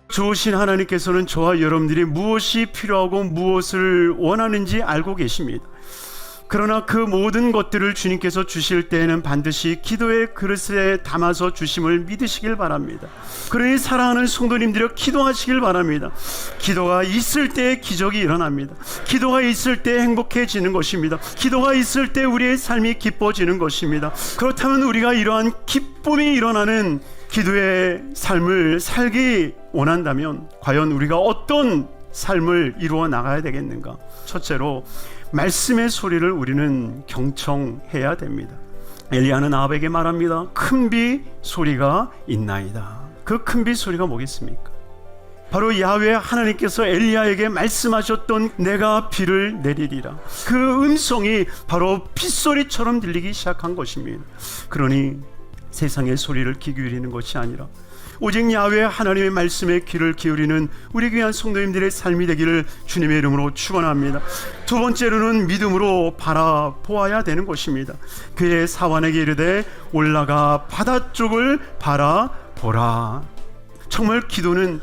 좋으신 하나님께서는 저와 여러분들이 무엇이 필요하고 무엇을 원하는지 알고 계십니다. 그러나 그 모든 것들을 주님께서 주실 때에는 반드시 기도의 그릇에 담아서 주심을 믿으시길 바랍니다. 그러니 사랑하는 성도님들여, 기도하시길 바랍니다. 기도가 있을 때 기적이 일어납니다. 기도가 있을 때 행복해지는 것입니다. 기도가 있을 때 우리의 삶이 기뻐지는 것입니다. 그렇다면 우리가 이러한 기쁨이 일어나는 기도의 삶을 살기 원한다면 과연 우리가 어떤 삶을 이루어 나가야 되겠는가? 첫째로, 말씀의 소리를 우리는 경청해야 됩니다. 엘리야는 아합에게 말합니다. 큰 비 소리가 있나이다. 그 큰 비 소리가 뭐겠습니까? 바로 야훼 하나님께서 엘리야에게 말씀하셨던 내가 비를 내리리라. 그 음성이 바로 빗소리처럼 들리기 시작한 것입니다. 그러니 세상의 소리를 귀 기울이는 것이 아니라 오직 야훼 하나님의 말씀에 귀를 기울이는 우리 귀한 성도님들의 삶이 되기를 주님의 이름으로 축원합니다. 두 번째로는 믿음으로 바라보아야 되는 것입니다. 그의 사환에게 이르되 올라가 바다 쪽을 바라보라. 정말 기도는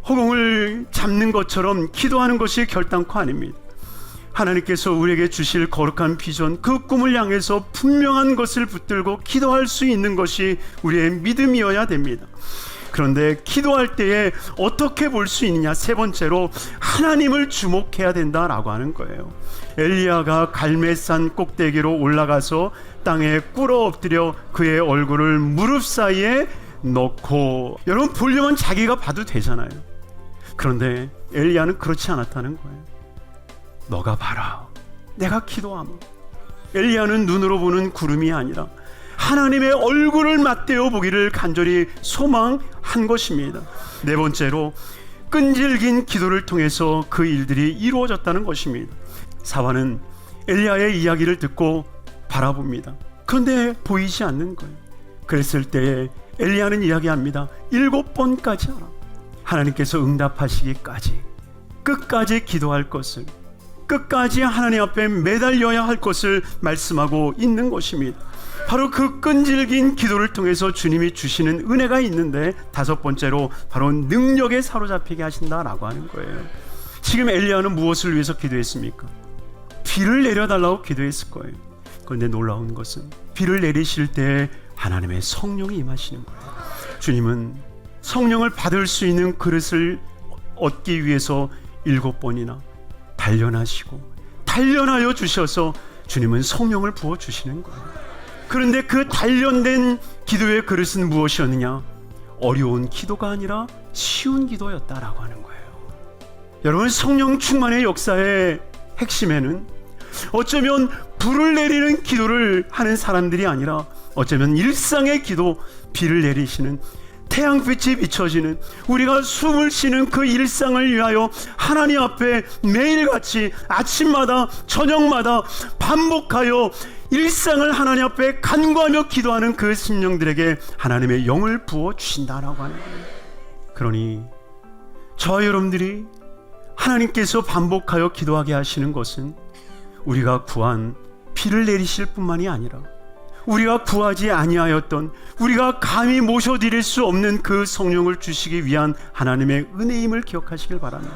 허공을 잡는 것처럼 기도하는 것이 결단코 아닙니다. 하나님께서 우리에게 주실 거룩한 비전, 그 꿈을 향해서 분명한 것을 붙들고 기도할 수 있는 것이 우리의 믿음이어야 됩니다. 그런데 기도할 때에 어떻게 볼 수 있느냐? 세 번째로, 하나님을 주목해야 된다라고 하는 거예요. 엘리야가 갈멜산 꼭대기로 올라가서 땅에 꿇어 엎드려 그의 얼굴을 무릎 사이에 넣고, 여러분 보려면 자기가 봐도 되잖아요. 그런데 엘리야는 그렇지 않았다는 거예요. 너가 봐라, 내가 기도하며. 엘리야는 눈으로 보는 구름이 아니라 하나님의 얼굴을 맞대어 보기를 간절히 소망한 것입니다. 네 번째로, 끈질긴 기도를 통해서 그 일들이 이루어졌다는 것입니다. 사환은 엘리야의 이야기를 듣고 바라봅니다. 그런데 보이지 않는 거예요. 그랬을 때에 엘리야는 이야기합니다. 7번까지 하라. 하나님께서 응답하시기까지 끝까지 기도할 것을, 끝까지 하나님 앞에 매달려야 할 것을 말씀하고 있는 것입니다. 바로 그 끈질긴 기도를 통해서 주님이 주시는 은혜가 있는데, 다섯 번째로 바로 능력에 사로잡히게 하신다라고 하는 거예요. 지금 엘리야는 무엇을 위해서 기도했습니까? 비를 내려달라고 기도했을 거예요. 그런데 놀라운 것은 비를 내리실 때 하나님의 성령이 임하시는 거예요. 주님은 성령을 받을 수 있는 그릇을 얻기 위해서 7번이나 단련하여 주셔서 주님은 성령을 부어주시는 거예요. 그런데 그 단련된 기도의 그릇은 무엇이었느냐? 어려운 기도가 아니라 쉬운 기도였다라고 하는 거예요. 여러분, 성령 충만의 역사의 핵심에는 어쩌면 불을 내리는 기도를 하는 사람들이 아니라 어쩌면 일상의 기도, 비를 내리시는, 태양빛이 비춰지는, 우리가 숨을 쉬는 그 일상을 위하여 하나님 앞에 매일같이 아침마다 저녁마다 반복하여 일상을 하나님 앞에 간구하며 기도하는 그 심령들에게 하나님의 영을 부어주신다라고 하는 거예요. 그러니 저와 여러분들이 하나님께서 반복하여 기도하게 하시는 것은 우리가 구한 비를 내리실 뿐만이 아니라 우리가 구하지 아니하였던, 우리가 감히 모셔드릴 수 없는 그 성령을 주시기 위한 하나님의 은혜임을 기억하시길 바랍니다.